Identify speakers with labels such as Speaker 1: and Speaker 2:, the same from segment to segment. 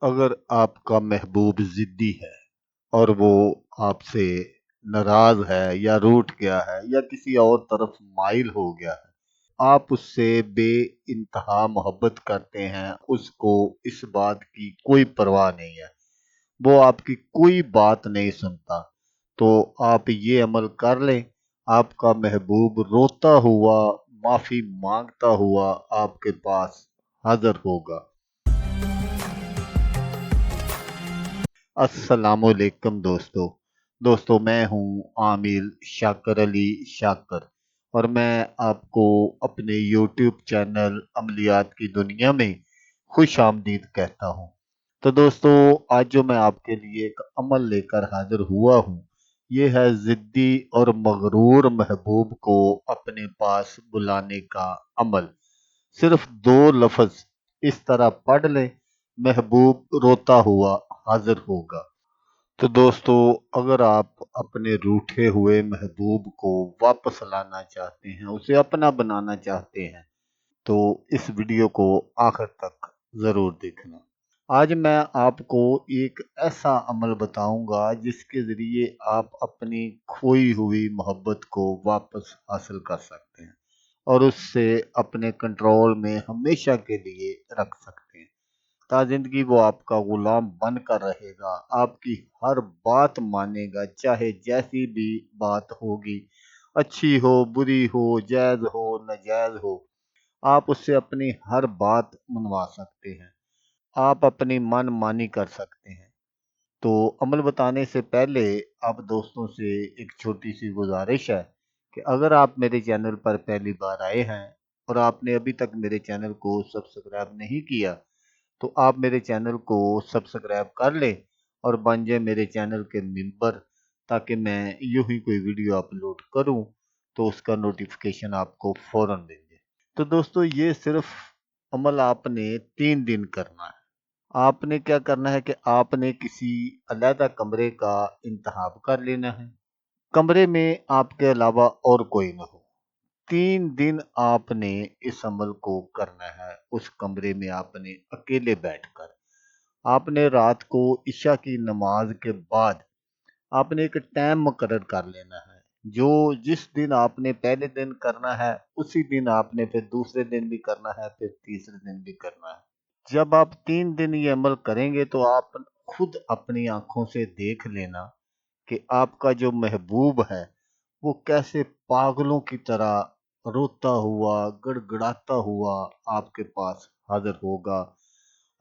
Speaker 1: अगर आपका महबूब ज़िद्दी है और वो आपसे नाराज़ है या रूठ गया है या किसी और तरफ माइल हो गया है, आप उससे बेइंतहा मोहब्बत करते हैं, उसको इस बात की कोई परवाह नहीं है, वो आपकी कोई बात नहीं सुनता, तो आप ये अमल कर लें, आपका महबूब रोता हुआ, माफ़ी मांगता हुआ आपके पास हाज़िर होगा। अस्सलामुअलैकुम दोस्तों मैं हूँ आमिर शाकर अली शाकर और मैं आपको अपने यूट्यूब चैनल अमलियात की दुनिया में खुश आमदीद कहता हूँ। तो दोस्तों, आज जो मैं आपके लिए एक अमल लेकर हाजिर हुआ हूँ, ये है ज़िद्दी और मगरूर महबूब को अपने पास बुलाने का अमल। सिर्फ दो लफ्ज़ इस तरह पढ़ लें, महबूब रोता हुआ हाजिर होगा। तो दोस्तों, अगर आप अपने रूठे हुए महबूब को वापस लाना चाहते हैं, उसे अपना बनाना चाहते हैं, तो इस वीडियो को आखिर तक ज़रूर देखना। आज मैं आपको एक ऐसा अमल बताऊंगा जिसके ज़रिए आप अपनी खोई हुई मोहब्बत को वापस हासिल कर सकते हैं और उससे अपने कंट्रोल में हमेशा के लिए रख सकते हैं। ता जिंदगी वो आपका गुलाम बनकर रहेगा, आपकी हर बात मानेगा, चाहे जैसी भी बात होगी, अच्छी हो, बुरी हो, जायज़ हो, नाजायज़ हो, आप उससे अपनी हर बात मनवा सकते हैं। आप अपनी मन मानी कर सकते हैं। तो अमल बताने से पहले आप दोस्तों से एक छोटी सी गुजारिश है कि अगर आप मेरे चैनल पर पहली बार आए हैं और आपने अभी तक मेरे चैनल को सब्सक्राइब नहीं किया, तो आप मेरे चैनल को सब्सक्राइब कर लें और बन जाए मेरे चैनल के मेंबर, ताकि मैं यूं ही कोई वीडियो अपलोड करूं तो उसका नोटिफिकेशन आपको फौरन दे दे। तो दोस्तों, ये सिर्फ अमल आपने 3 दिन करना है। आपने क्या करना है कि आपने किसी अलग कमरे का इंतखाब कर लेना है। कमरे में आपके अलावा और कोई ना हो। 3 दिन आपने इस अमल को करना है। उस कमरे में आपने अकेले बैठकर, आपने रात को इशा की नमाज के बाद आपने एक टाइम मुकर्रर कर लेना है। जो जिस दिन आपने पहले दिन करना है, उसी दिन आपने फिर दूसरे दिन भी करना है, फिर तीसरे दिन भी करना है। जब आप 3 दिन ये अमल करेंगे तो आप खुद अपनी आंखों से देख लेना कि आपका जो महबूब है वो कैसे पागलों की तरह रोता हुआ, गड़गड़ाता हुआ आपके पास हाजिर होगा।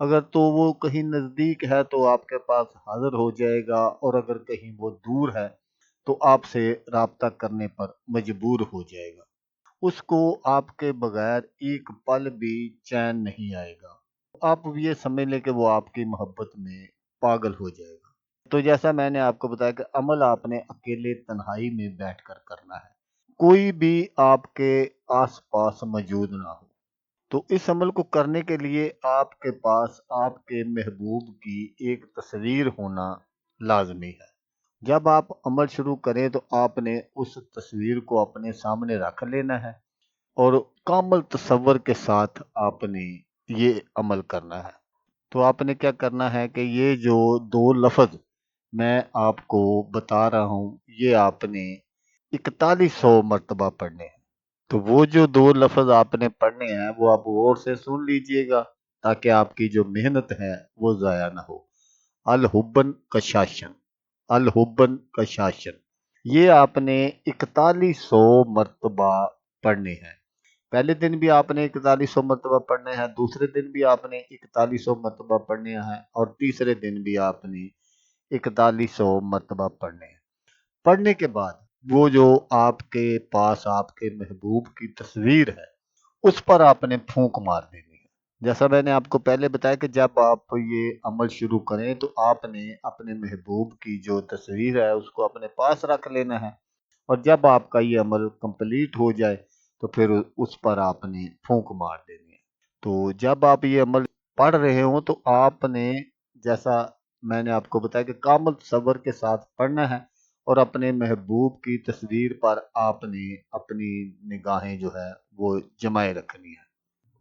Speaker 1: अगर तो वो कहीं नज़दीक है तो आपके पास हाजिर हो जाएगा, और अगर कहीं वो दूर है तो आपसे राब्ता करने पर मजबूर हो जाएगा। उसको आपके बगैर एक पल भी चैन नहीं आएगा। आप ये समझ लें कि वो आपकी मोहब्बत में पागल हो जाएगा। तो जैसा मैंने आपको बताया कि अमल आपने अकेले तन्हाई में बैठकर करना है। कोई भी आपके आस-पास मौजूद ना हो। तो इस अमल को करने के लिए आपके पास आपके महबूब की एक तस्वीर होना लाज़मी है। जब आप अमल शुरू करें तो आपने उस तस्वीर को अपने सामने रख लेना है और कामल तसव्वुर के साथ आपने ये अमल करना है। तो आपने क्या करना है कि ये जो 2 लफ़्ज़ मैं आपको बता रहा हूँ, ये आपने 4100 मर्तबा पढ़ने हैं। तो वो जो 2 लफ़्ज़ आपने पढ़ने हैं, वो आप गौर से सुन लीजिएगा, ताकि आपकी जो मेहनत है, वो ज़ाया ना हो। अल हुब्बन कशाशन, अल हुब्बन कशाशन। ये आपने 4100 मर्तबा पढ़ने हैं। पहले दिन भी आपने 4100 मरतबा पढ़ने हैं, दूसरे दिन भी आपने 4100 मरतबा पढ़ने हैं और तीसरे दिन भी आपने 4100 मरतबा पढ़ने हैं। पढ़ने के बाद वो जो आपके पास आपके महबूब की तस्वीर है, उस पर आपने फूंक मार देनी है। जैसा मैंने आपको पहले बताया कि जब आप ये अमल शुरू करें तो आपने अपने महबूब की जो तस्वीर है उसको अपने पास रख लेना है, और जब आपका ये अमल कंप्लीट हो जाए तो फिर उस पर आपने फूंक मार देनी है। तो जब आप ये अमल पढ़ रहे हो तो आपने, जैसा मैंने आपको बताया कि कामल सब्र के साथ पढ़ना है और अपने महबूब की तस्वीर पर आपने अपनी निगाहें जो है वो जमाए रखनी है।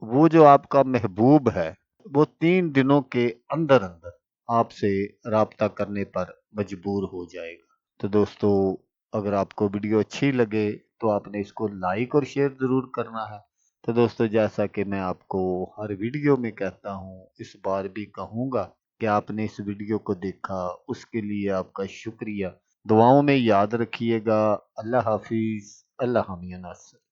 Speaker 1: वो जो आपका महबूब है वो 3 दिनों के अंदर अंदर آپ سے رابطہ کرنے پر مجبور ہو جائے گا۔ تو دوستو، اگر آپ کو ویڈیو اچھی لگے تو آپ نے اس کو لائک اور شیئر ضرور کرنا ہے۔ تو دوستو، جیسا کہ میں آپ کو ہر ویڈیو میں کہتا ہوں، اس بار بھی کہوں گا کہ آپ نے اس ویڈیو کو دیکھا، اس کے لیے آپ کا شکریہ۔ دعاؤں میں یاد رکھیے گا۔ اللہ حافظ۔ اللہ حامی ناصر۔